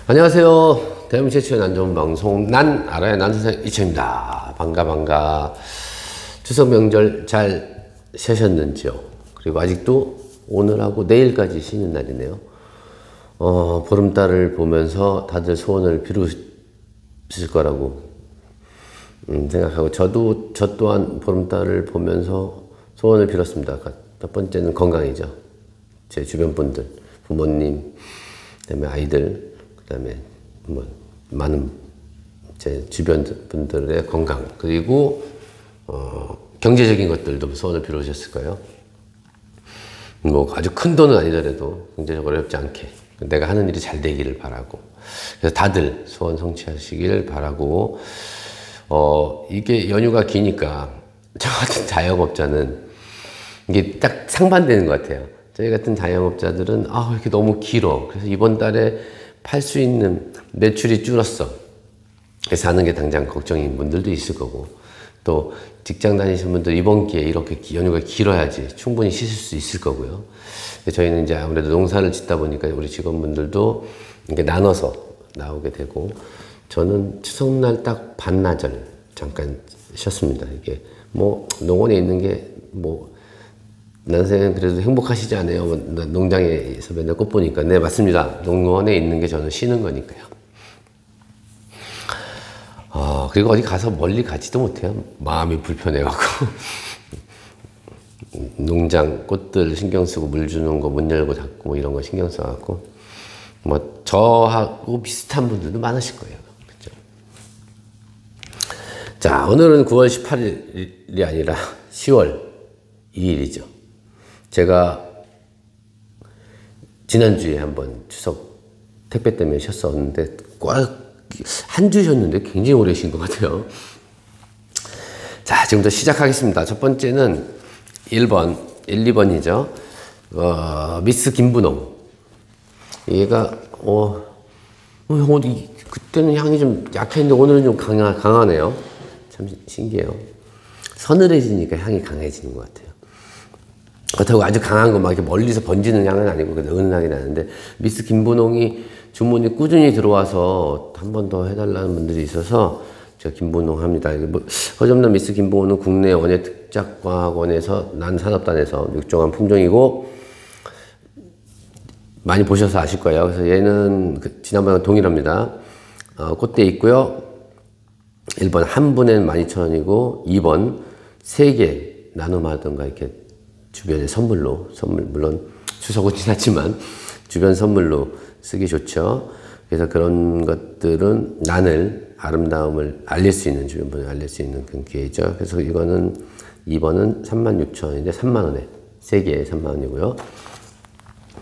안녕하세요. 대한민국 최초의 난 좋은 방송 난 알아야 난 선생 이천입니다. 반가. 추석 명절 잘 쉬셨는지요? 그리고 아직도 오늘하고 내일까지 쉬는 날이네요. 보름달을 보면서 다들 소원을 비루실 거라고 생각하고 저 또한 보름달을 보면서 소원을 빌었습니다. 첫 번째는 건강이죠. 제 주변 분들, 부모님, 그다음에 아이들, 그다음에 많은 제 주변 분들의 건강, 그리고 경제적인 것들도 소원을 빌어주셨을 거예요. 뭐 아주 큰 돈은 아니더라도 경제적으로 어렵지 않게 내가 하는 일이 잘 되기를 바라고, 그래서 다들 소원 성취하시길 바라고. 이게 연휴가 기니까 저 같은 자영업자는 이게 딱 상반되는 것 같아요. 저희 같은 자영업자들은 이렇게 너무 길어. 그래서 이번 달에 팔 수 있는 매출이 줄었어. 그래서 하는 게 당장 걱정인 분들도 있을 거고, 또 직장 다니시는 분들 이번 기회에 이렇게 연휴가 길어야지 충분히 쉬실 수 있을 거고요. 저희는 이제 아무래도 농사를 짓다 보니까 우리 직원분들도 이렇게 나눠서 나오게 되고, 저는 추석날 딱 반나절 잠깐 쉬었습니다. 이게 뭐 농원에 있는 게 난생은 그래도 행복하시지 않아요? 농장에서 맨날 꽃 보니까. 네, 맞습니다. 농원에 있는 게 저는 쉬는 거니까요. 그리고 어디 가서 멀리 가지도 못해요. 마음이 불편해갖고. 농장 꽃들 신경 쓰고 물 주는 거 문 열고 닫고 이런 거 신경 써갖고. 저하고 비슷한 분들도 많으실 거예요. 그죠? 자, 오늘은 9월 18일이 아니라 10월 2일이죠. 제가 지난주에 한번 추석 택배 때문에 쉬었었는데 꽉 한 주 쉬었는데 굉장히 오래 쉰 것 같아요. 자, 지금부터 시작하겠습니다. 첫 번째는 1, 2번이죠. 미스 김분홍. 얘가 그때는 향이 좀 약했는데 오늘은 좀 강하네요. 참 신기해요. 서늘해지니까 향이 강해지는 것 같아요. 그렇다고 아주 강한 거 막 이렇게 멀리서 번지는 향은 아니고 은은하게 나는데, 미스 김분홍이 주문이 꾸준히 들어와서 한 번 더 해달라는 분들이 있어서 제가 김분홍 합니다. 허접난 미스 김분홍은 국내 원예특작과학원에서 난산업단에서 육종한 품종이고, 많이 보셔서 아실 거예요. 그래서 얘는 지난번과 동일합니다. 꽃대 있고요. 1번 한 분엔 12,000원이고, 2번 3개 나눔하던가 이렇게 주변에 선물, 물론 추석은 지났지만 주변 선물로 쓰기 좋죠. 그래서 그런 것들은 난을, 아름다움을 알릴 수 있는, 주변 분을 알릴 수 있는 그런 기회죠. 그래서 이거는 2번은 36,000원인데 3만원에 3개에 3만원이고요.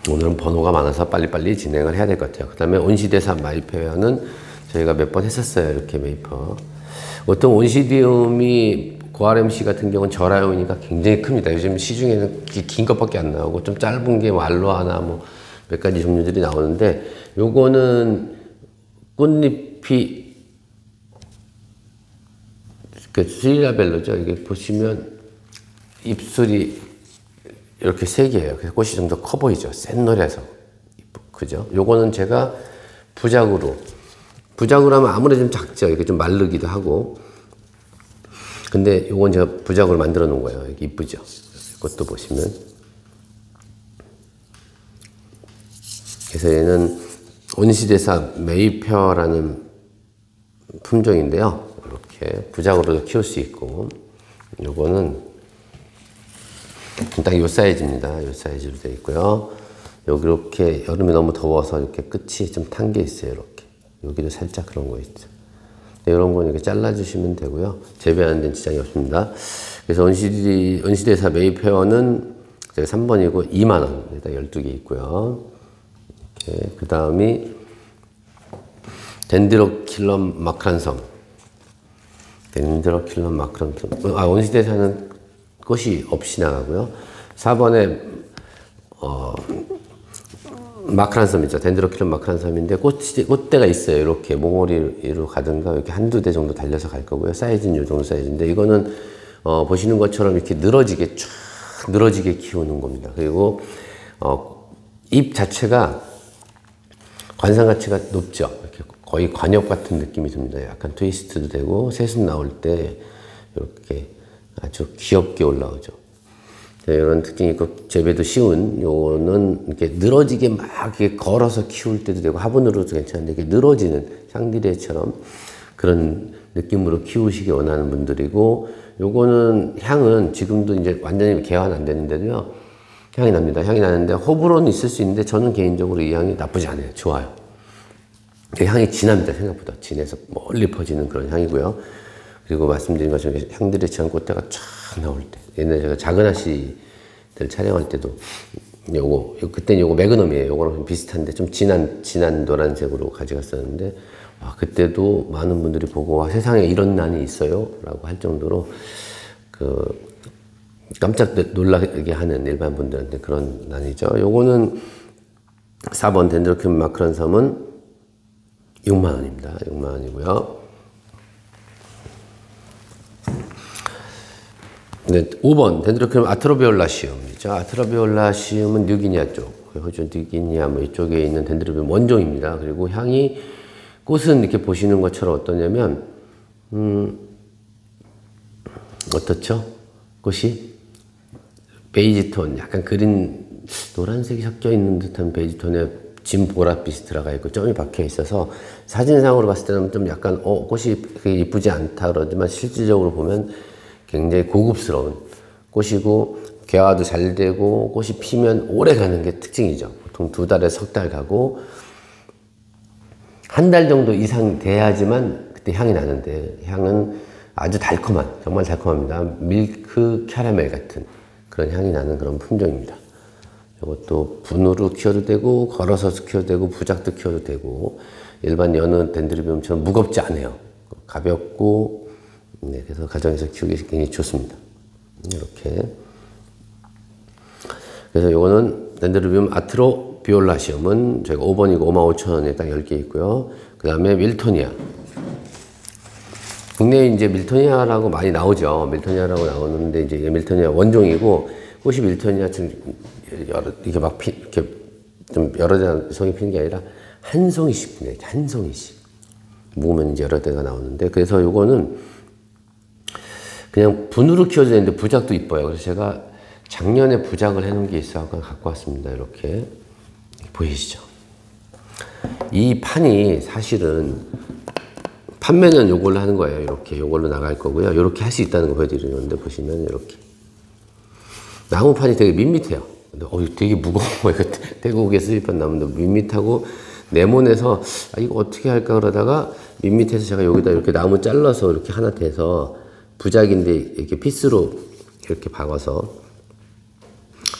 오늘은 번호가 많아서 빨리빨리 진행을 해야 될 것 같아요. 그 다음에 온시대사 마이페어는 저희가 몇 번 했었어요. 이렇게 메이퍼. 보통 온시디움이 고RMC 같은 경우는 저라용이니까 굉장히 큽니다. 요즘 시중에는 긴 것밖에 안 나오고 좀 짧은 게 알로하나 몇 가지 종류들이 나오는데, 요거는 꽃잎이 스릴라벨로죠. 이게 보시면 잎술이 이렇게 3개예요. 그래서 꽃이 좀 더 커 보이죠. 센 노래서. 그죠? 요거는 제가 부작으로 하면 아무래도 좀 작죠. 이게 좀 마르기도 하고. 근데 요건 제가 부작으로 만들어 놓은 거예요. 이게 이쁘죠? 이것도 보시면. 그래서 얘는 온시대사 메이퍼라는 품종인데요. 이렇게 부작으로도 키울 수 있고, 요거는 딱 요 사이즈입니다. 요 사이즈로 되어 있고요. 여기 이렇게 여름에 너무 더워서 이렇게 끝이 좀 탄 게 있어요. 이렇게. 여기도 살짝 그런 거 있죠. 이런 건 이렇게 잘라주시면 되고요. 재배하는 데는 지장이 없습니다. 그래서 온시대사 메이페어는 제가 3번이고 2만원. 일단 12개 있고요. 그 다음이 덴드로킬럼 마크란섬. 온시대사는 꽃이 없이 나가고요. 4번에 마크란섬이죠. 덴드로킬럼 마크란섬인데 꽃대가 있어요. 이렇게 몽오리로 가든가 이렇게 한두 대 정도 달려서 갈 거고요. 사이즈는 이 정도 사이즈인데, 이거는 보시는 것처럼 이렇게 늘어지게 키우는 겁니다. 그리고 잎 자체가 관상 가치가 높죠. 이렇게 거의 관엽 같은 느낌이 듭니다. 약간 트위스트도 되고 새순 나올 때 이렇게 아주 귀엽게 올라오죠. 이런 특징이 있고 재배도 쉬운 요거는 이렇게 늘어지게 막 이렇게 걸어서 키울 때도 되고 화분으로도 괜찮은데 이렇게 늘어지는 샹드리에처럼 그런 느낌으로 키우시기 원하는 분들이고 요거는 향은 지금도 이제 완전히 개화는 안 되는데도요 향이 납니다. 향이 나는데 호불호는 있을 수 있는데 저는 개인적으로 이 향이 나쁘지 않아요. 좋아요. 향이 진합니다. 생각보다 진해서 멀리 퍼지는 그런 향이고요. 그리고 말씀드린 것처럼 샹드리에처럼 꽃대가 쫙 나올 때 옛날에 제가 작은 아씨들 촬영할 때도 그때는 요거 매그넘이에요. 요거랑 비슷한데 좀 진한 노란색으로 가져갔었는데 그때도 많은 분들이 보고 와, 세상에 이런 난이 있어요? 라고 할 정도로 깜짝 놀라게 하는 일반 분들한테 그런 난이죠. 요거는 4번 덴드로큐 마크란 섬은 6만원입니다. 6만원이고요. 네, 5번 덴드로큐 아트로비올라시움이죠. 아트로비올라시움은 뉴기니아 쪽, 호주 뉴기니아 뭐 이쪽에 있는 덴드로비움 원종입니다. 그리고 향이 꽃은 이렇게 보시는 것처럼 어떠냐면 어떻죠? 꽃이 베이지톤, 약간 그린 노란색이 섞여 있는 듯한 베이지톤에 진 보랏빛이 들어가 있고 점이 박혀 있어서 사진상으로 봤을 때는 좀 약간 꽃이 그렇게 이쁘지 않다 그러지만 실질적으로 보면 굉장히 고급스러운 꽃이고 개화도 잘 되고 꽃이 피면 오래 가는 게 특징이죠. 보통 2달에서 석 달 가고 한 달 정도 이상 돼야지만 그때 향이 나는데 향은 아주 달콤한, 정말 달콤합니다. 밀크 캐러멜 같은 그런 향이 나는 그런 품종입니다. 이것도 분으로 키워도 되고 걸어서 키워도 되고 부작도 키워도 되고 일반 여느 덴드로비움처럼 무겁지 않아요. 가볍고 네, 그래서 가정에서 키우기 굉장히 좋습니다. 이렇게 그래서 이거는 덴드로비움 아트로비올라시움은 저희가 5번이고 55,000원에 딱 10개 있고요. 그 다음에 밀토니아. 국내에 이제 밀토니아라고 많이 나오죠. 밀토니아라고 나오는데 이제 밀토니아 원종이고 꽃이 밀토니아 좀 이렇게 막 이렇게 좀 여러 송이 피는 게 아니라 한 송이씩 피네. 한 송이씩. 모으면 이제 여러 대가 나오는데 그래서 요거는 그냥 분으로 키워도 되는데 부작도 이뻐요. 그래서 제가 작년에 부작을 해놓은 게 있어서 갖고 왔습니다. 이렇게 보이시죠? 이 판이 사실은 판매는 요걸로 하는 거예요. 이렇게 요걸로 나갈 거고요. 이렇게 할 수 있다는 거 보여드리는 건데 보시면 이렇게 나무판이 되게 밋밋해요. 근데 되게 무거워. 이거 태국에 수입한 나무인데 밋밋하고 네모내서 이거 어떻게 할까 그러다가 밋밋해서 제가 여기다 이렇게 나무 잘라서 이렇게 하나 대서 부작인데 이렇게 피스로 이렇게 박아서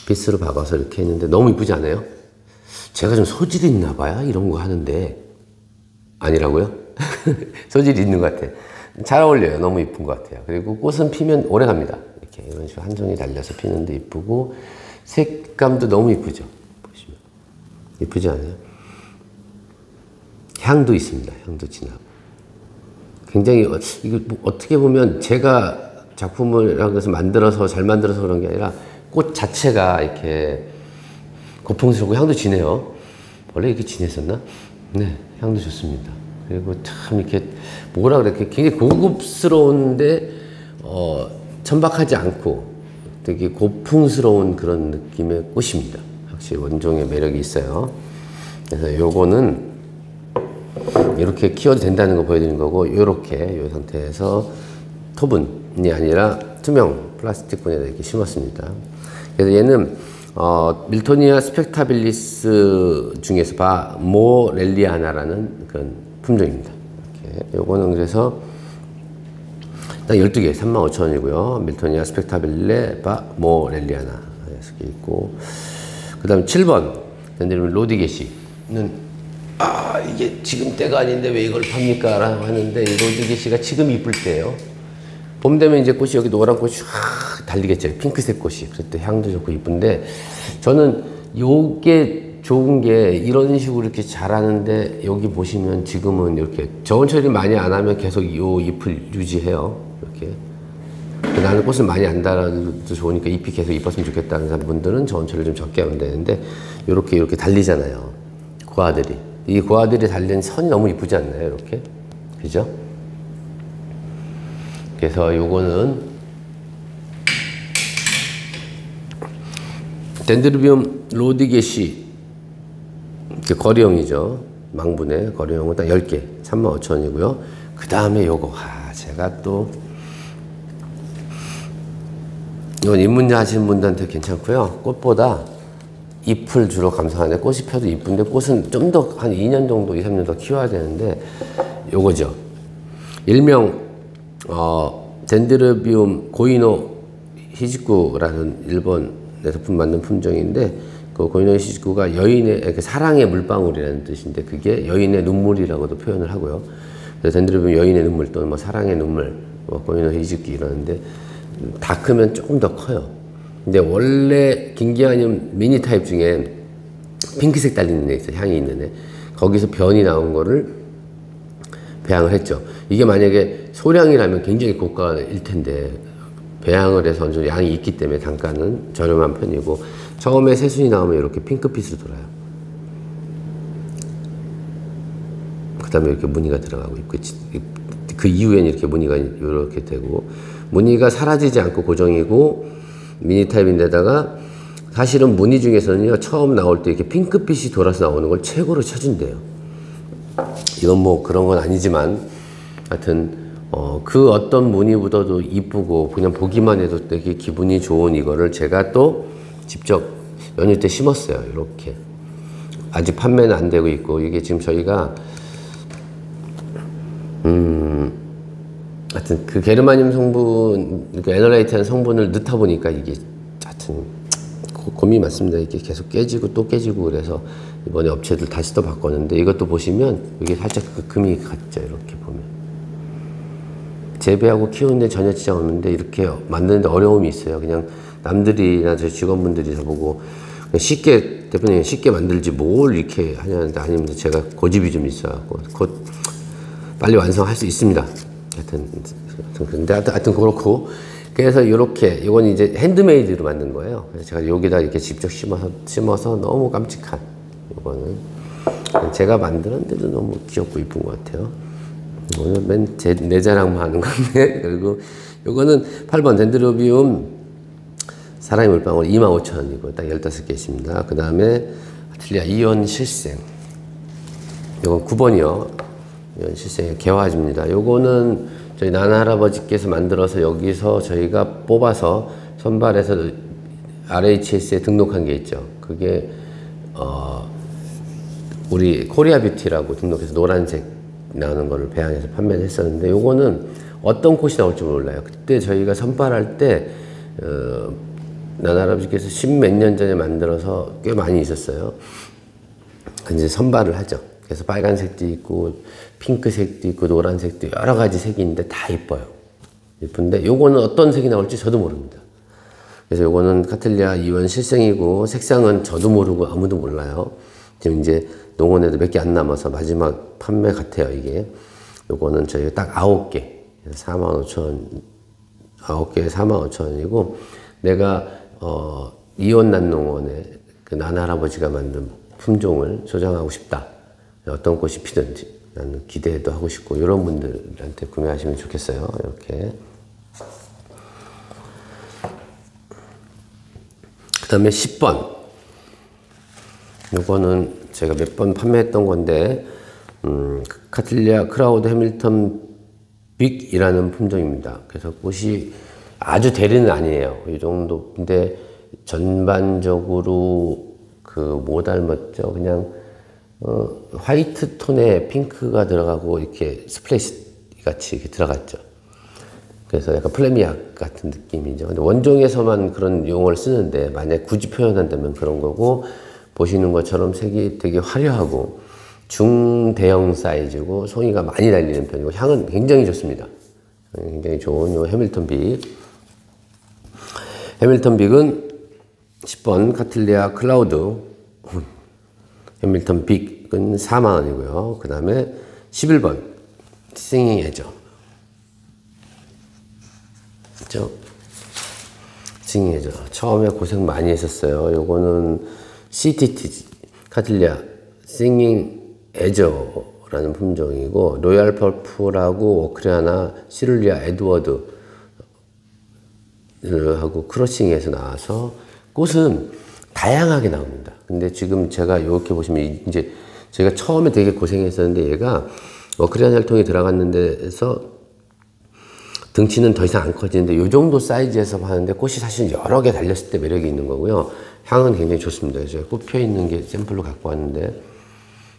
이렇게 했는데 너무 이쁘지 않아요? 제가 좀 소질이 있나 봐요. 이런 거 하는데 아니라고요? 소질이 있는 것 같아요. 잘 어울려요. 너무 이쁜 것 같아요. 그리고 꽃은 피면 오래 갑니다. 이렇게 이런 식으로 한 송이 달려서 피는데 이쁘고 색감도 너무 이쁘죠. 보시면 이쁘지 않아요? 향도 있습니다. 향도 진하고 굉장히 이거 어떻게 보면 제가 작품을 해서 만들어서 잘 만들어서 그런 게 아니라 꽃 자체가 이렇게 고풍스럽고 향도 진해요. 원래 이렇게 진했었나? 네, 향도 좋습니다. 그리고 참 이렇게 뭐라 그래, 굉장히 고급스러운데 천박하지 않고 되게 고풍스러운 그런 느낌의 꽃입니다. 확실히 원종의 매력이 있어요. 그래서 요거는 이렇게 키워도 된다는 거 보여드리는 거고, 요렇게 이 상태에서 토분이 아니라 투명 플라스틱 분에다 이렇게 심었습니다. 그래서 얘는 밀토니아 스펙타빌리스 중에서 모렐리아나라는 그런 품종입니다. 이렇게. 요거는 그래서 딱 12개 35,000원이고요. 밀토니아 스펙타빌레 모렐리아나 이렇게 있고, 그 다음에 7번 로디게시는 이게 지금 때가 아닌데 왜 이걸 팝니까? 라고 하는데 이 로디게시가 지금 이쁠 때예요. 봄 되면 이제 꽃이 여기 노란 꽃이 확 달리겠죠. 핑크색 꽃이. 그럴 때 향도 좋고 이쁜데, 저는 요게 좋은 게 이런 식으로 이렇게 자라는데, 여기 보시면 지금은 이렇게 저온 처리 많이 안 하면 계속 요 잎을 유지해요. 이렇게. 나는 꽃을 많이 안 달아도 좋으니까 잎이 계속 이뻤으면 좋겠다는 분들은 저온 처리를 좀 적게 하면 되는데, 이렇게 달리잖아요. 고아들이. 이 고아들이 달린 선이 너무 이쁘지 않나요? 이렇게. 그죠? 그래서 요거는 덴드로비움 로디게시 거리형이죠. 망분의 거리형은 딱 10개 35,000원이고요. 그 다음에 요거 제가 또 이건 입문자 하시는 분들한테 괜찮고요. 꽃보다 잎을 주로 감상하는데 꽃이 펴도 이쁜데 꽃은 좀 더 한 2년 정도 2, 3년 더 키워야 되는데 요거죠. 일명 덴드로비움 고이노 히지쿠라는 일본에서 만든 품종인데 그 고이노 히지쿠가 여인의 사랑의 물방울이라는 뜻인데 그게 여인의 눈물이라고도 표현을 하고요. 그래서 덴드로비움 여인의 눈물 또는 뭐 사랑의 눈물, 고이노 히지쿠 이러는데 다 크면 조금 더 커요. 근데 원래 긴기아늄 미니 타입 중에 핑크색 달리는 애 있어요. 향이 있는 애. 거기서 변이 나온 거를 배양을 했죠. 이게 만약에 소량이라면 굉장히 고가일 텐데 배양을 해서 어느 정도 양이 있기 때문에 단가는 저렴한 편이고 처음에 새순이 나오면 이렇게 핑크빛으로 돌아요. 그 다음에 이렇게 무늬가 들어가고 있고 그 이후에는 이렇게 무늬가 이렇게 되고 무늬가 사라지지 않고 고정이고 미니 타입인데다가 사실은 무늬 중에서는요 처음 나올 때 이렇게 핑크빛이 돌아서 나오는 걸 최고로 쳐준대요. 이건 뭐 그런 건 아니지만 하여튼 그 어떤 무늬보다도 이쁘고 그냥 보기만 해도 되게 기분이 좋은 이거를 제가 또 직접 연휴 때 심었어요. 이렇게 아직 판매는 안 되고 있고 이게 지금 저희가 하여튼 그 게르마늄 성분, 그 에너라이트한 성분을 넣다 보니까 이게 하여튼 고민이 많습니다. 이게 계속 깨지고 또 깨지고 그래서 이번에 업체들 다시 또 바꿨는데 이것도 보시면 이게 살짝 그 금이 갔죠. 이렇게 보면 재배하고 키우는데 전혀 지장 없는데 이렇게 만드는데 어려움이 있어요. 그냥 남들이나 저희 직원분들이 저보고 쉽게 대표님 쉽게 만들지 뭘 이렇게 하냐는데 아니면 제가 고집이 좀 있어갖고 곧 빨리 완성할 수 있습니다. 하여튼 그렇고 그래서 이렇게 이건 이제 핸드메이드로 만든 거예요. 그래서 제가 여기다 이렇게 직접 심어서 너무 깜찍한 이거는 제가 만들었는데도 너무 귀엽고 이쁜 것 같아요. 오늘 내 자랑만 하는 건데 그리고 이거는 8번 덴드로비움 사랑의 물방울 25,000원이고 딱 15개 있습니다. 그 다음에 아틀리아 이온 실생 이건 9번이요. 이온 실생의 개화지입니다. 요거는 저희 나나 할아버지께서 만들어서 여기서 저희가 뽑아서 선발해서 RHS에 등록한 게 있죠. 그게 우리 코리아 뷰티라고 등록해서 노란색 나오는 거를 배양해서 판매를 했었는데 요거는 어떤 꽃이 나올지 몰라요. 그때 저희가 선발할 때 나나 할아버지께서 10몇 년 전에 만들어서 꽤 많이 있었어요. 이제 선발을 하죠. 그래서 빨간색도 있고 핑크색도 있고 노란색도 여러 가지 색이 있는데 다 이뻐요. 이쁜데 요거는 어떤 색이 나올지 저도 모릅니다. 그래서 요거는 카틀리아 이온 실생이고 색상은 저도 모르고 아무도 몰라요. 지금 이제 농원에도 몇 개 안 남아서 마지막 판매 같아요. 이게 요거는 저희가 딱 9개 45,000원 9개에 45,000원이고 내가 이온난 농원에 그 나나 할아버지가 만든 품종을 소장하고 싶다. 어떤 꽃이 피든지 나는 기대도 하고 싶고 이런 분들한테 구매하시면 좋겠어요. 이렇게 그 다음에 10번 요거는 제가 몇 번 판매했던 건데 카틀리아 크라우드 해밀턴 빅이라는 품종입니다. 그래서 꽃이 아주 대리는 아니에요. 이 정도. 근데 전반적으로 그 뭐 닮았죠? 그냥 화이트 톤에 핑크가 들어가고 이렇게 스플래시 같이 이렇게 들어갔죠. 그래서 약간 플레미악 같은 느낌이죠. 근데 원종에서만 그런 용어를 쓰는데 만약 굳이 표현한다면 그런 거고 보시는 것처럼 색이 되게 화려하고 중대형 사이즈고 송이가 많이 달리는 편이고 향은 굉장히 좋습니다. 굉장히 좋은 요 해밀턴 빅. 해밀턴 빅은 10번 카틀리아 클라우드 해밀턴 빅은 4만원이고요. 그 다음에 11번 싱잉 에저 그죠? 싱잉 에저 처음에 고생 많이 했었어요. 요거는 CTT 카틀리아 싱잉 에저라는 품종이고, 로얄 퍼프라고 오크리아나 시룰리아 에드워드 하고 크로싱에서 나와서 꽃은 다양하게 나옵니다. 근데 지금 제가 이렇게 보시면 이제 제가 처음에 되게 고생했었는데 얘가 오크리아나 혈통이 들어갔는 데서 등치는 더 이상 안 커지는데 이 정도 사이즈에서 하는데 꽃이 사실 여러 개 달렸을 때 매력이 있는 거고요. 향은 굉장히 좋습니다. 제가 꽃 펴 있는 게 샘플로 갖고 왔는데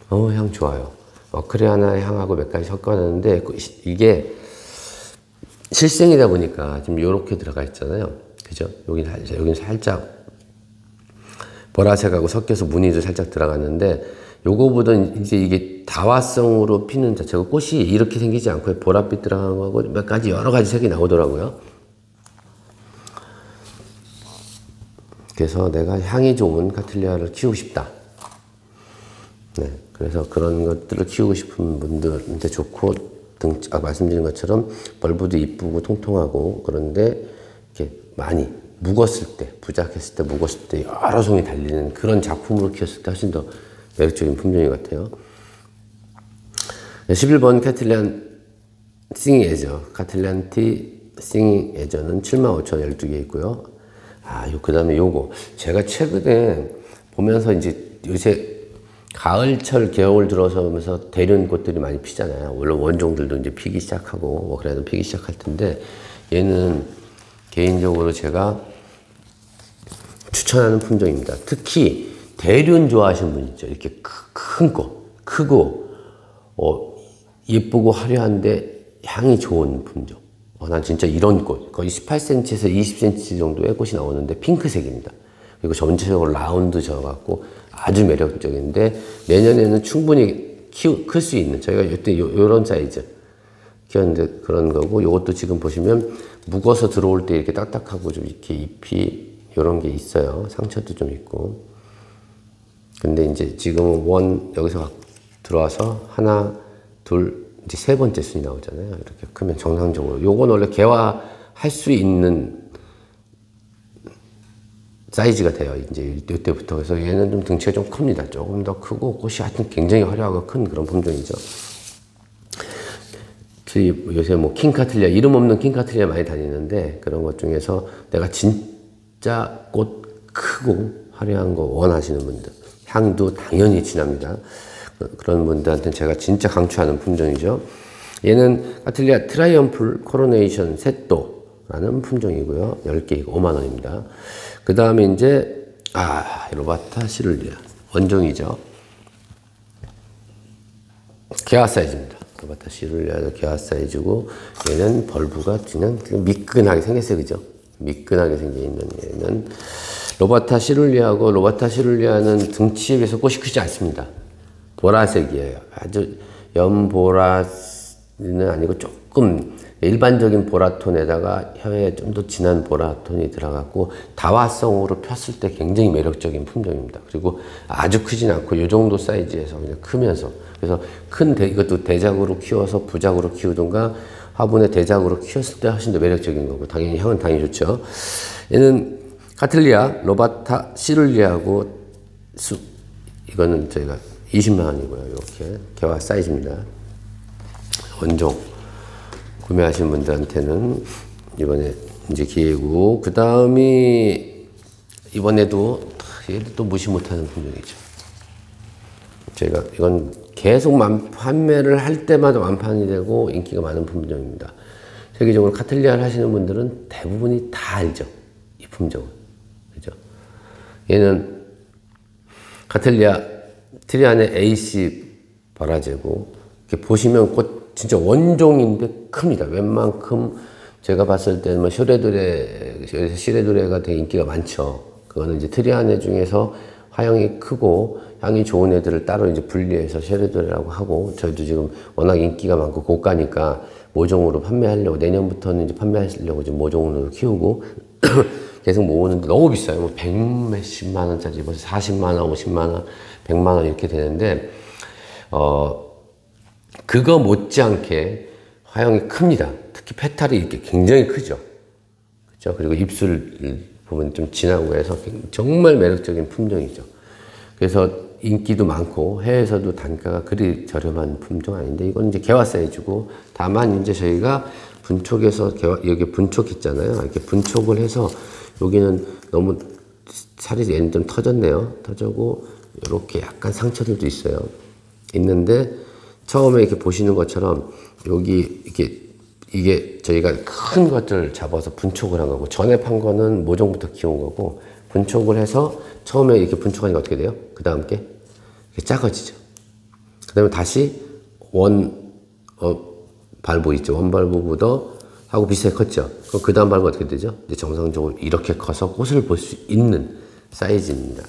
향 좋아요. 오크리아나 향하고 몇 가지 섞어놨는데 이게 실생이다 보니까 지금 이렇게 들어가 있잖아요. 그죠? 여기는 살짝 보라색하고 섞여서 무늬도 살짝 들어갔는데 요거보다 이제 이게 다화성으로 피는 자체가 꽃이 이렇게 생기지 않고 보랏빛 들어간 거하고 몇 가지 여러 가지 색이 나오더라고요. 그래서 내가 향이 좋은 카틀리아를 키우고 싶다. 네, 그래서 그런 것들을 키우고 싶은 분들한테 좋고 말씀드린 것처럼 벌브도 이쁘고 통통하고 그런데 이렇게 많이 묵었을 때, 부작했을 때, 묵었을 때 여러 송이 달리는 그런 작품으로 키웠을 때 훨씬 더 매력적인 품종인 것 같아요. 11번 카틀리안 싱잉 에저, 카틀리안 티 싱잉 에저는 75,012개 있고요. 그 다음에 요거. 제가 최근에 보면서 이제 요새 가을철, 겨울 들어서면서 대륜꽃들이 많이 피잖아요. 물론 원종들도 이제 피기 시작하고, 그래도 피기 시작할 텐데, 얘는 개인적으로 제가 추천하는 품종입니다. 특히 대륜 좋아하시는 분 있죠. 이렇게 큰 꽃, 크고, 예쁘고 화려한데 향이 좋은 품종. 난 진짜 이런 꽃, 거의 18cm에서 20cm 정도의 꽃이 나오는데 핑크색입니다. 그리고 전체적으로 라운드 져갖고 아주 매력적인데 내년에는 충분히 클 수 있는, 저희가 이때 요런 사이즈 키웠는데 그런 거고, 요것도 지금 보시면 묵어서 들어올 때 이렇게 딱딱하고 좀 이렇게 잎이 요런 게 있어요. 상처도 좀 있고. 근데 이제 지금은 여기서 들어와서 하나, 둘, 이제 세 번째 순이 나오잖아요. 이렇게 크면 정상적으로. 요건 원래 개화할 수 있는 사이즈가 돼요. 이제 이때부터. 그래서 얘는 좀 등치가 좀 큽니다. 조금 더 크고 꽃이 하여튼 굉장히 화려하고 큰 그런 품종이죠. 요새 뭐 킹카틀리아, 이름 없는 킹카틀리아 많이 다니는데 그런 것 중에서 내가 진짜 꽃 크고 화려한 거 원하시는 분들, 향도 당연히 진합니다. 그런 분들한테는 제가 진짜 강추하는 품종이죠. 얘는 카틀리아 트라이엄플 코로네이션 세또라는 품종이고요. 10개 5만원입니다. 그 다음에 이제, 로바타 시룰리아. 원종이죠. 개화 사이즈입니다. 로바타 시룰리아도 개화 사이즈고, 얘는 벌브가 그냥 미끈하게 생겼어요. 그죠? 미끈하게 생겨 있는 얘는. 로바타 시룰리아고, 로바타 시룰리아는 등치에 비해서 꽃이 크지 않습니다. 보라색이에요. 아주 연보라는 아니고 조금 일반적인 보라톤에다가 혀에 좀 더 진한 보라톤이 들어갔고 다화성으로 폈을 때 굉장히 매력적인 품종입니다. 그리고 아주 크진 않고 이 정도 사이즈에서 그냥 크면서, 그래서 이것도 대작으로 키워서 부작으로 키우던가 화분에 대작으로 키웠을 때 훨씬 더 매력적인 거고, 당연히 향은 당연히 좋죠. 얘는 카틀리아 로바타 시룰리아고 이거는 저희가 20만원이고요. 이렇게 개화 사이즈입니다. 원종 구매하신 분들한테는 이번에 이제 기회고, 그 다음이 이번에도 얘도 또 무시 못하는 품종이죠. 저희가 이건 계속 판매를 할 때마다 완판이 되고 인기가 많은 품종입니다. 세계적으로 카틀리아를 하시는 분들은 대부분이 다 알죠. 이 품종은. 그죠? 얘는 카틀리아 트리안의 AC 바라제고, 이렇게 보시면 꽃 진짜 원종인데 큽니다. 웬만큼 제가 봤을 때는 뭐 시레드레가 되게 인기가 많죠. 그거는 이제 트리안의 중에서 화형이 크고 향이 좋은 애들을 따로 이제 분리해서 시레드레라고 하고, 저희도 지금 워낙 인기가 많고 고가니까 모종으로 판매하려고, 내년부터는 이제 판매하려고 지금 모종으로 키우고 계속 모으는데 너무 비싸요. 뭐 100몇십만 원짜리, 뭐 40만 원, 50만 원, 100만 원 이렇게 되는데, 그거 못지않게 화형이 큽니다. 특히 페탈이 이렇게 굉장히 크죠. 그죠? 그리고 입술 보면 좀 진하고 해서 정말 매력적인 품종이죠. 그래서 인기도 많고 해외에서도 단가가 그리 저렴한 품종 아닌데 이건 이제 개화 사이즈고 다만 이제 저희가 분촉에서 여기 분촉했잖아요. 이렇게 분촉을 해서 여기는 너무 살이 얘는 좀 터졌네요. 터졌고 이렇게 약간 상처들도 있어요. 있는데 처음에 이렇게 보시는 것처럼 여기 이게 저희가 큰 것들 잡아서 분촉을 한 거고 전에 판 거는 모종부터 키운 거고 분촉을 해서 처음에 이렇게 분촉하니까 어떻게 돼요? 그 다음 게 작아지죠. 그 다음에 다시 발보 있죠. 원발보보다 하고 비슷하게 컸죠. 그럼 그 다음 발보 어떻게 되죠? 이제 정상적으로 이렇게 커서 꽃을 볼 수 있는 사이즈입니다.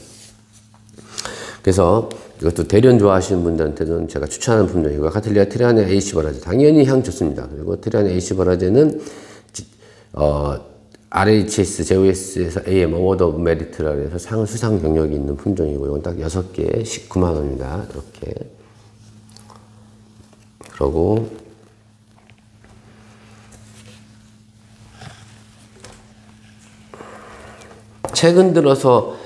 그래서 이것도 대련 좋아하시는 분들한테는 제가 추천하는 품종이고 카틀리아 트리아네 AC 버라제 당연히 향 좋습니다. 그리고 트리아네 AC 버라제는 RHS, JOS에서 AM 어워드 오브 메리트라고 해서 상을 수상 경력이 있는 품종이고 이건 딱 6개에 19만 원입니다. 이렇게. 그러고 최근 들어서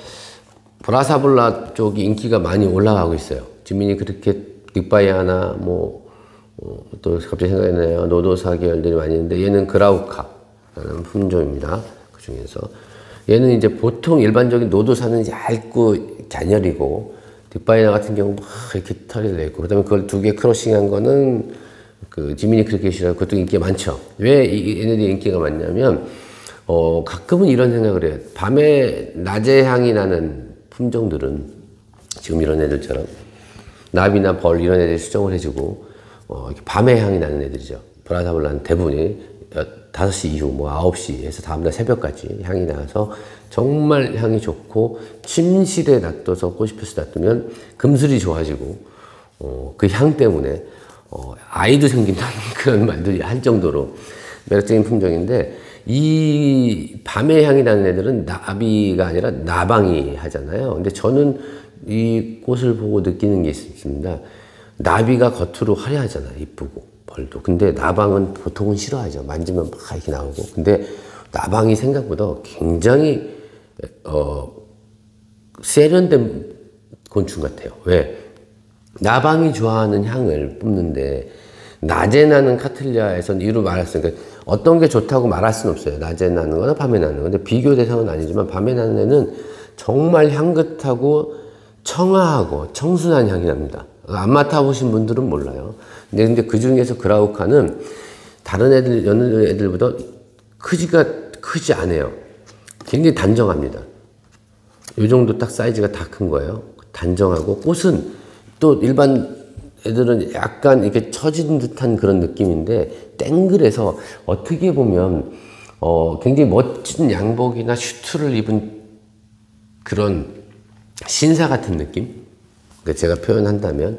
브라사볼라 쪽이 인기가 많이 올라가고 있어요. 지민이 그렇게 닉바이아나 또 갑자기 생각이 나요. 노도사 계열들이 많이 있는데 얘는 그라우카라는 품종입니다. 그 중에서 얘는 이제 보통 일반적인 노도사는 얇고 갸녀리고 닉바이아 같은 경우 막 이렇게 털이 내있고 그다음에 그걸 2개 크로싱한 거는 그 지민이 크리켓이라고 그것도 인기가 많죠. 왜 얘네들이 인기가 많냐면 가끔은 이런 생각을 해요. 밤에 낮에 향이 나는 품종들은 지금 이런 애들처럼 나비나 벌 이런 애들 수정을 해주고 밤에 향이 나는 애들이죠. 브라사볼라는 대부분이 5시 이후 9시에서 다음날 새벽까지 향이 나서 정말 향이 좋고 침실에 놔둬서 꽃이 펴서 놔두면 금슬이 좋아지고 그 향 때문에 아이도 생긴다는 그런 말들이 할 정도로 매력적인 품종인데 이 밤에 향이 나는 애들은 나비가 아니라 나방이 하잖아요. 근데 저는 이 꽃을 보고 느끼는 게 있습니다. 나비가 겉으로 화려하잖아요. 이쁘고 벌도. 근데 나방은 보통은 싫어하죠. 만지면 막 이렇게 나오고. 근데 나방이 생각보다 굉장히 세련된 곤충 같아요. 왜? 나방이 좋아하는 향을 뿜는데 낮에 나는 카틀리아에서는 이루 말했으니까 어떤 게 좋다고 말할 수는 없어요. 낮에 나는 거나 밤에 나는 거. 근데 비교 대상은 아니지만 밤에 나는 애는 정말 향긋하고 청아하고 청순한 향이 납니다. 안 맡아보신 분들은 몰라요. 근데 그 중에서 그라우카는 다른 애들, 여느 애들보다 크지 않아요. 굉장히 단정합니다. 이 정도 딱 사이즈가 다 큰 거예요. 단정하고 꽃은 또 일반 애들은 약간 이렇게 처진 듯한 그런 느낌인데 땡글해서 어떻게 보면 굉장히 멋진 양복이나 슈트를 입은 그런 신사 같은 느낌? 그러니까 제가 표현한다면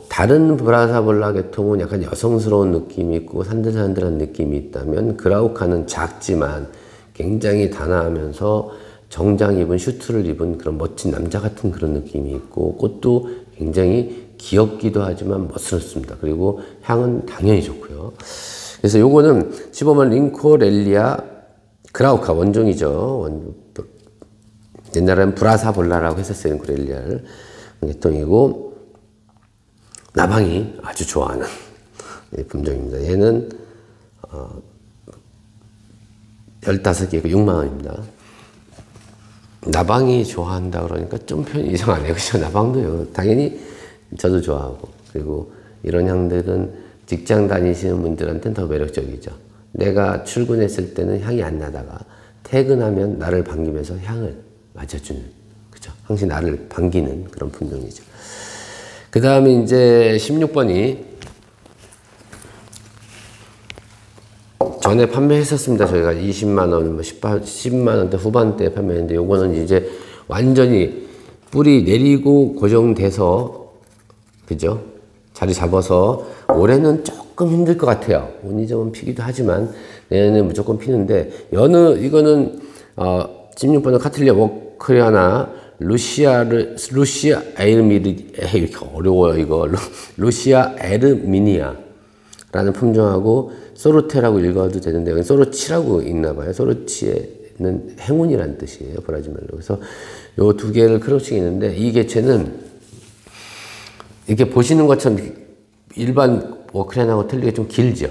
다른 브라사볼라 계통은 약간 여성스러운 느낌이 있고 산들산들한 느낌이 있다면 그라우카는 작지만 굉장히 단아하면서 정장 입은 슈트를 입은 그런 멋진 남자 같은 그런 느낌이 있고 꽃도 굉장히 귀엽기도 하지만 멋스럽습니다. 그리고 향은 당연히 좋고요. 그래서 요거는 15만 링코렐리아 그라우카 원종이죠. 옛날에는 브라사볼라라고 했었어요. 링코렐리아를. 계통이고 나방이 아주 좋아하는 품종입니다. 얘는 15개고 6만 원입니다. 나방이 좋아한다 그러니까 좀 표현이 이상하네요. 그죠? 나방도요. 당연히 저도 좋아하고. 그리고 이런 향들은 직장 다니시는 분들한테는 더 매력적이죠. 내가 출근했을 때는 향이 안 나다가 퇴근하면 나를 반기면서 향을 맞춰주는, 그죠? 항상 나를 반기는 그런 품종이죠. 그 다음에 이제 16번이 전에 판매했었습니다. 저희가 20만원, 10만원대 후반대에 판매했는데 요거는 이제 완전히 뿌리 내리고 고정돼서, 그죠? 자리 잡아서 올해는 조금 힘들 것 같아요. 운이 좀 피기도 하지만 내년에 무조건 피는데 이거는 16번은 카틀리아 워크리아나 루시아 에르미니, 이렇게 어려워요 이거. 루시아 에르미니아라는 품종하고 소르테라고 읽어도 되는데 여기 소르치라고 읽나 봐요. 소르치에는 행운이라는 뜻이에요. 브라질 말로. 그래서 요 두 개를 크로싱 있는데 이 개체는 이렇게 보시는 것처럼 일반 워크랜하고 틀리게 좀 길죠.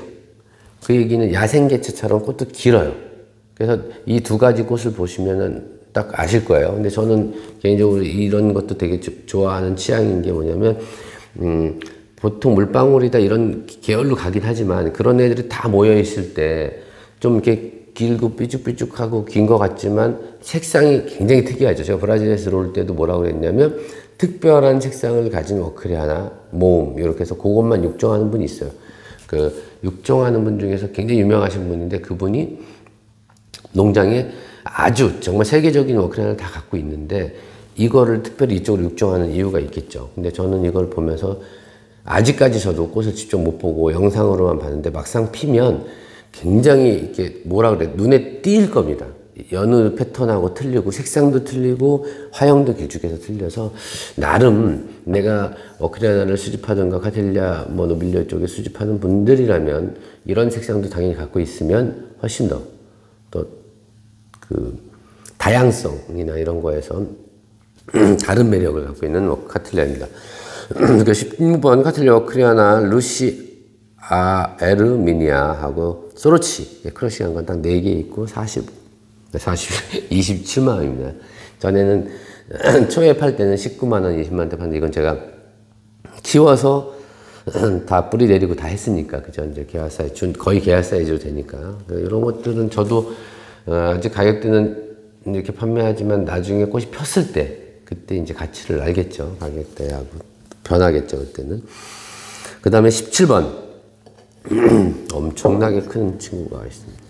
그 얘기는 야생 개체처럼 꽃도 길어요. 그래서 이 두 가지 꽃을 보시면은 딱 아실 거예요. 근데 저는 개인적으로 이런 것도 되게 좋아하는 취향인 게 뭐냐면, 보통 물방울이다 이런 계열로 가긴 하지만 그런 애들이 다 모여 있을 때 좀 이렇게 길고 삐죽삐죽하고 긴 것 같지만 색상이 굉장히 특이하죠. 제가 브라질에서 올 때도 뭐라고 그랬냐면 특별한 색상을 가진 워크리아나 모음 이렇게 해서 그것만 육종하는 분이 있어요. 그 육종하는 분 중에서 굉장히 유명하신 분인데 그분이 농장에 아주 정말 세계적인 워크리아나를 다 갖고 있는데 이거를 특별히 이쪽으로 육종하는 이유가 있겠죠. 근데 저는 이걸 보면서 아직까지 저도 꽃을 직접 못 보고 영상으로만 봤는데 막상 피면 굉장히 이렇게 뭐라 그래 눈에 띄일 겁니다. 여느 패턴하고 틀리고 색상도 틀리고 화형도 길쭉해서 틀려서 나름 내가 워크리아나를 수집하든가 카텔리아 뭐 노빌리아 쪽에 수집하는 분들이라면 이런 색상도 당연히 갖고 있으면 훨씬 더 그 다양성이나 이런 거에서 다른 매력을 갖고 있는 카텔리아입니다. 그 16번 카텔리아 워크리아나 루시 에르미니아하고 소로치 크러싱한 건 딱 4개 있고 27만 원입니다. 전에는 초에 팔 때는 19만 원, 20만 원대 팔는데 이건 제가 키워서 다 뿌리 내리고 다 했으니까 그죠? 이제 계약 사이즈 거의 계약 사이즈로 되니까 이런 것들은 저도 아직 가격대는 이렇게 판매하지만 나중에 꽃이 폈을 때 그때 이제 가치를 알겠죠. 가격대하고 변하겠죠 그때는. 그 다음에 17번 엄청나게 큰 친구가 있습니다.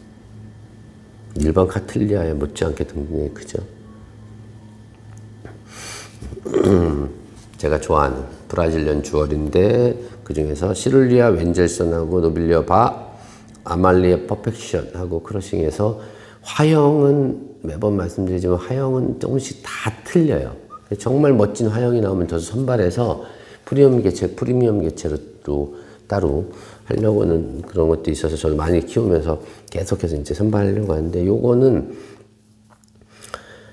일반 카틀리아에 못지않게 등등이 크죠. 제가 좋아하는 브라질리언 주얼인데 그 중에서 시룰리아 웬젤슨하고 노빌리아 바 아말리아 퍼펙션하고 크러싱해서 화형은 매번 말씀드리지만 화형은 조금씩 다 틀려요. 정말 멋진 화형이 나오면 저 선발해서 프리미엄 개체로 따로 하려고는 그런 것도 있어서 저도 많이 키우면서 계속해서 이제 선발하려고 하는데 요거는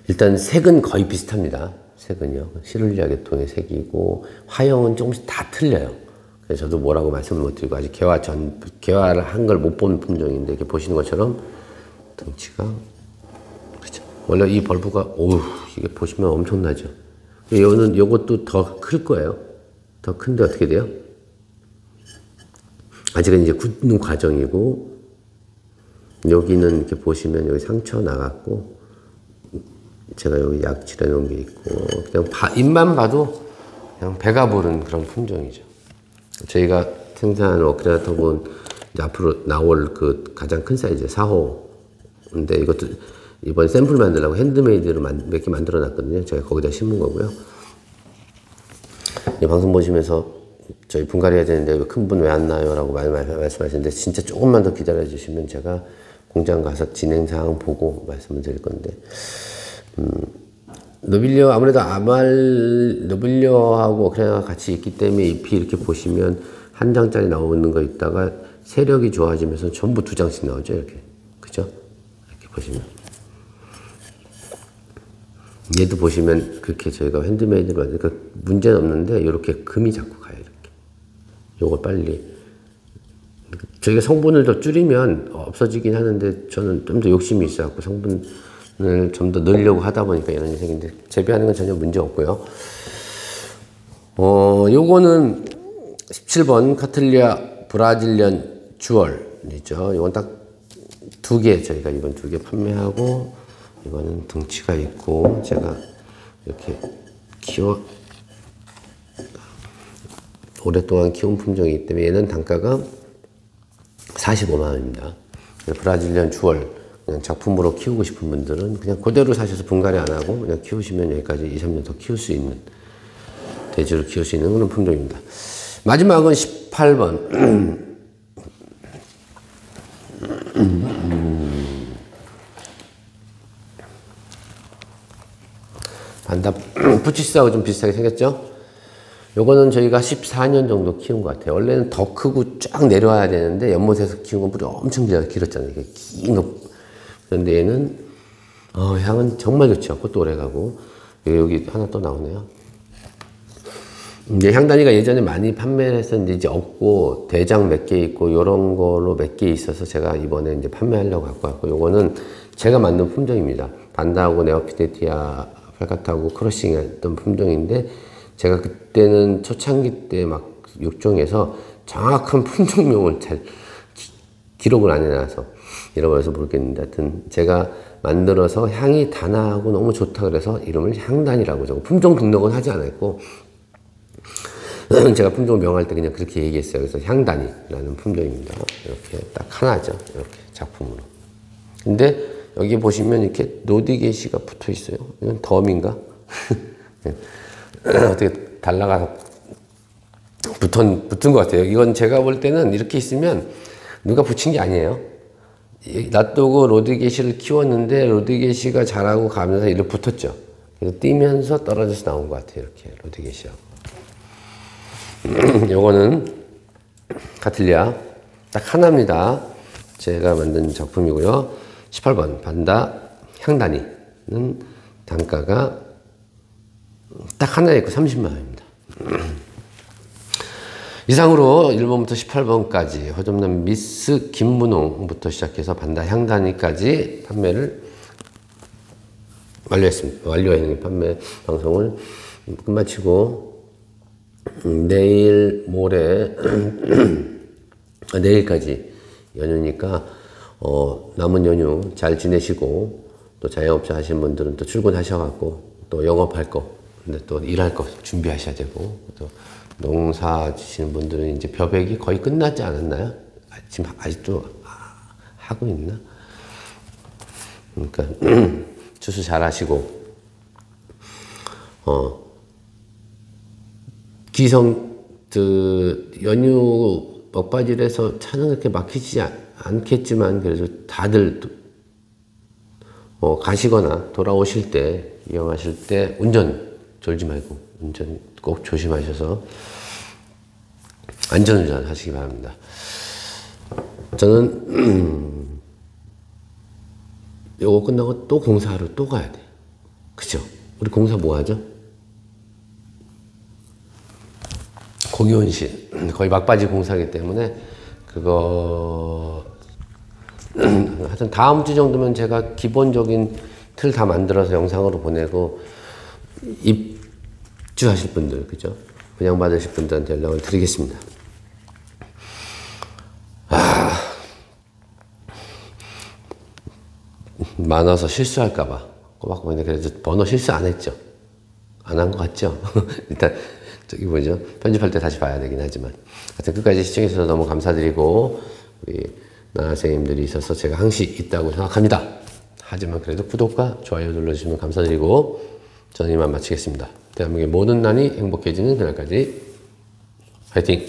일단 색은 거의 비슷합니다. 색은요. 시룰리아 계통의 색이고 화형은 조금씩 다 틀려요. 그래서 저도 뭐라고 말씀을 못 드리고 아직 개화를 한 걸 못 본 품종인데 이렇게 보시는 것처럼 덩치가 그렇죠. 원래 이 벌브가 이게 보시면 엄청나죠. 요것도 더 클 거예요. 더 큰데 어떻게 돼요? 아직은 이제 굳는 과정이고 여기는 이렇게 보시면 여기 상처 나갔고 제가 여기 약 칠해 놓은 게 있고 그냥 잎만 봐도 그냥 배가 부른 그런 품종이죠. 저희가 생산하는 워크리아나 톱은 이제 앞으로 나올 그 가장 큰 사이즈 4호 근데 이것도 이번 샘플 만들려고 핸드메이드로 몇 개 만들어 놨거든요. 제가 거기다 심은 거고요. 이 방송 보시면서 저희 분갈이 해야 되는데 큰 분 왜 안 나요? 라고 말씀하시는데 진짜 조금만 더 기다려 주시면 제가 공장 가서 진행사항 보고 말씀을 드릴 건데 노빌리아 아무래도 노빌리아하고 워크리아나가 같이 있기 때문에 잎이 이렇게 보시면 한 장짜리 나오는 거 있다가 세력이 좋아지면서 전부 2장씩 나오죠. 이렇게 그죠? 이렇게 보시면 얘도 보시면 그렇게 저희가 핸드메이드로 만드니까 문제는 없는데 이렇게 금이 자꾸 가요. 이렇게 요걸 빨리 저희가 성분을 더 줄이면 없어지긴 하는데 저는 좀 더 욕심이 있어갖고 성분을 좀 더 넣으려고 하다 보니까 이런 일이 생긴데 재배하는 건 전혀 문제 없고요. 요거는 17번 카틀리아 브라질리언 주얼이죠. 이건 딱 2개 저희가 이번 2개 판매하고 이거는 덩치가 있고 제가 이렇게 오랫동안 키운 품종이기 때문에 얘는 단가가 45만 원입니다. 브라질리언 주얼 그냥 작품으로 키우고 싶은 분들은 그냥 그대로 사셔서 분갈이 안 하고 그냥 키우시면 여기까지 2, 3년 더 키울 수 있는 대지를 키울 수 있는 그런 품종입니다. 마지막은 18번 반답 푸치스하고 좀 비슷하게 생겼죠? 요거는 저희가 14년 정도 키운 것 같아요. 원래는 더 크고 쫙 내려와야 되는데 연못에서 키운 건 뿌리 엄청 길었잖아요. 이게 긴 거. 그런데 얘는 향은 정말 좋죠. 꽃도 오래 가고 여기 하나 또 나오네요. 이제 향단이가 예전에 많이 판매를 했었는데 이제 없고 대장 몇 개 있고 요런 걸로 몇 개 있어서 제가 이번에 이제 판매하려고 갖고 왔고, 요거는 제가 만든 품종입니다. 반다하고 네오피데티아 팔카타하고 크러싱 했던 품종인데, 제가 그때는 초창기 때 막 육종에서 정확한 품종명을 잘 기록을 안 해놔서 잃어버려서 모르겠는데, 하여튼 제가 만들어서 향이 단아하고 너무 좋다 그래서 이름을 향단이라고 적고, 품종 등록은 하지 않았고 제가 품종 명할 때 그냥 그렇게 얘기했어요. 그래서 향단이라는 품종입니다. 이렇게 딱 하나죠. 이렇게 작품으로. 근데 여기 보시면 이렇게 노디게시가 붙어 있어요. 이건 덤인가? 어떻게 달라가서 붙은 것 같아요. 이건 제가 볼 때는 이렇게 있으면 누가 붙인 게 아니에요. 놔두고 로드게시를 키웠는데 로드게시가 자라고 가면서 이렇게 붙었죠. 그래서 뛰면서 떨어져서 나온 것 같아요. 이렇게 로드게시하고. 요거는 카틀리아 딱 하나입니다. 제가 만든 작품이고요. 18번 반다 향단이는 단가가 딱 하나에 있고 30만 원입니다. 이상으로 1번부터 18번까지 허접남 미스 김문홍부터 시작해서 반다 향단이까지 판매를 완료했습니다. 완료행 판매 방송을 끝마치고 내일 모레 내일까지 연휴니까 남은 연휴 잘 지내시고, 또 자영업자 하시는 분들은 또 출근하셔갖고 또 영업할 거, 근데 또 일할 거 준비하셔야 되고, 또 농사 지시는 분들은 이제 벼백이 거의 끝나지 않았나요? 지금 아직도 하고 있나? 그러니까 추수 잘 하시고, 연휴 먹바질에서 차는 그렇게 막히지 않겠지만, 그래도 다들 가시거나 돌아오실 때, 이용하실 때 운전 졸지 말고 운전 꼭 조심하셔서 안전운전 하시기 바랍니다. 저는 요거 끝나고 또 공사하러 또 가야 돼. 그죠? 우리 공사 뭐 하죠? 공유원실 거의 막바지 공사기 때문에 그거 하여튼 다음 주 정도면 제가 기본적인 틀 다 만들어서 영상으로 보내고, 입주하실 분들, 그죠? 분양받으실 분들한테 연락을 드리겠습니다. 많아서 실수할까봐 꼬박꼬박. 그래도 번호 실수 안 했죠? 안 한 것 같죠? 일단 저기 뭐죠? 편집할 때 다시 봐야 되긴 하지만, 하여튼 끝까지 시청해주셔서 너무 감사드리고, 우리 나나생님들이 있어서 제가 항시 있다고 생각합니다. 하지만 그래도 구독과 좋아요 눌러주시면 감사드리고, 저는 이만 마치겠습니다. 대한민국의 모든 난이 행복해지는 그날까지 화이팅!